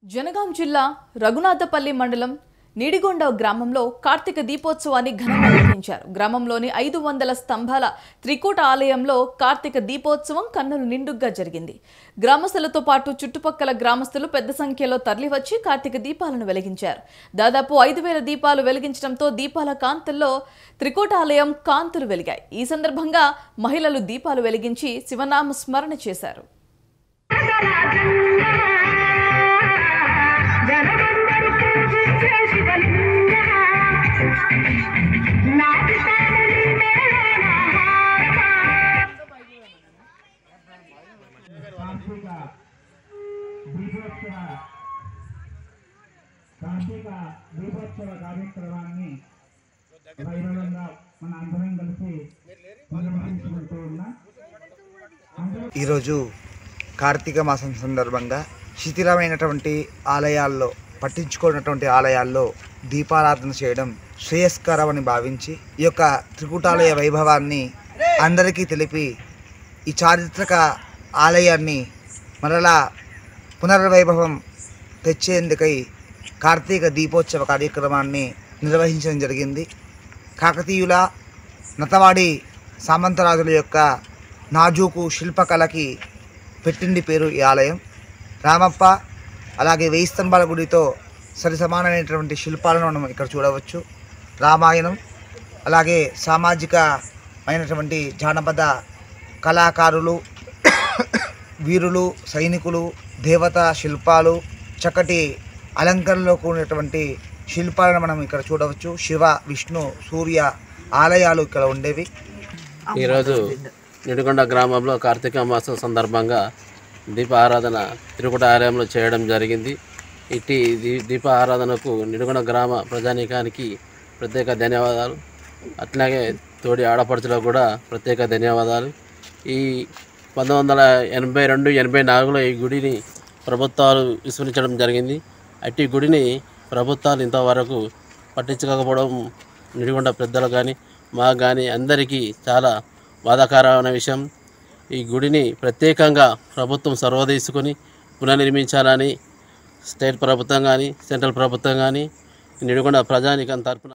జనగాం జిల్లా రఘునాథపల్లి మండలం నీడిగొండ గ్రామంలో కార్తీక దీపోత్సవాన్ని ఘనంగా నిర్వహించారు. గ్రామంలోని 500 స్తంభాల త్రికూట ఆలయంలో కార్తీక దీపోత్సవం కన్నుల నిండుగా జరిగింది. గ్రామస్తులతో పాటు చుట్టుపక్కల గ్రామస్తులు పెద్ద సంఖ్యలో తరలివచ్చి కార్తీక దీపాలను వెలిగించారు. దాదాపు 5000 దీపాలు వెలిగించడంతో దీపాల కాంతుల్లో త్రికూట ఆలయం కాంతులు వెలిగాయి. ఈ సందర్భంగా మహిళలు దీపాలు వెలిగించి శివనామ స్మరణ చేశారు. కార్తీక దీపోత్సవ కార్యక్రమాన్ని వైభవంగా మన అందరం కలిసి నిర్వహించుకుంటూ ఉన్నాం. ఈరోజు కార్తీక మాసం సందర్భంగా శిథిలమైనటువంటి ఆలయాల్లో పట్టించుకున్నటువంటి ఆలయాల్లో దీపారాధన చేయడం శ్రేయస్కరమని భావించి ఈ యొక్క త్రికూటాలయ వైభవాన్ని అందరికీ తెలిపి ఈ చారిత్రక ఆలయాన్ని మరలా పునర్వైభవం తెచ్చేందుకై కార్తీక దీపోత్సవ కార్యక్రమాన్ని నిర్వహించడం జరిగింది. కాకతీయుల నతవాడి సామంతరాజుల యొక్క నాజూకు శిల్పకళకి పెట్టింది పేరు ఈ ఆలయం. రామప్ప అలాగే 1000 స్తంభాల గుడితో సరిసమానమైనటువంటి శిల్పాలను మనం ఇక్కడ చూడవచ్చు. రామాయణం అలాగే సామాజికమైనటువంటి జానపద కళాకారులు, వీరులు, సైనికులు, దేవతా శిల్పాలు, చక్కటి అలంకరణలో కూడినటువంటి శిల్పాలను మనం ఇక్కడ చూడవచ్చు. శివ, విష్ణు, సూర్య ఆలయాలు ఇక్కడ ఉండేవి. ఈరోజు నిడిగొండ గ్రామంలో కార్తీక మాసం సందర్భంగా దీప ఆరాధన త్రికూట ఆలయంలో చేయడం జరిగింది. ఇట్టి దీప ఆరాధనకు నిడిగొండ గ్రామ ప్రజానీకానికి ప్రత్యేక ధన్యవాదాలు. అట్లాగే తోడి ఆడపడుచులకు కూడా ప్రత్యేక ధన్యవాదాలు. ఈ 1982-84లో ఈ గుడిని ప్రభుత్వాలు విస్మరించడం జరిగింది. అట్టి గుడిని ప్రభుత్వాలు ఇంతవరకు పట్టించుకోకపోవడం నిడిగొండ పెద్దలు కానీ మాకు కానీ అందరికీ చాలా బాధాకరమైన విషయం. ఈ గుడిని ప్రత్యేకంగా ప్రభుత్వం చొరవ తీసుకొని పునర్నిర్మించాలని స్టేట్ ప్రభుత్వం కానీ సెంట్రల్ ప్రభుత్వం కానీ నిడిగొండ ప్రజానీకం తరపున